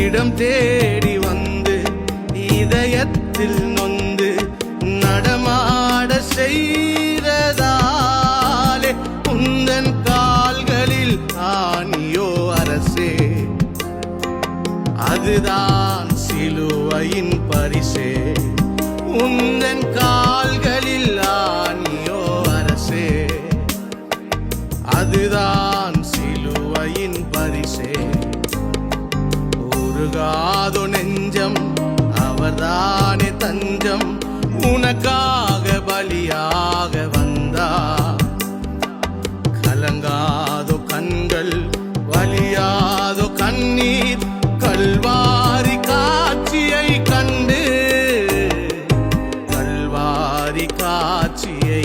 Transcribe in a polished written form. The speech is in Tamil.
இடம் தேடி வந்து இதயத்தில் நொந்து நடமாட செய்ததாலே உந்தன் கால்களில் ஆணியோ அரசே, அதுதான் சிலுவையின் பரிசே. உந்தன் கால்களில் ஆணியோ அரசே, அதுதான் சிலுவையின் பரிசே. உருகாதோ நெஞ்சம், அவர்தானே தஞ்சம், உனக்காக பலியாக வந்தார். கலங்காதோ கண்கள், வலியாதோ கண்ணீர், கல்வாரி காட்சியை கண்டு, கல்வாரி காட்சியை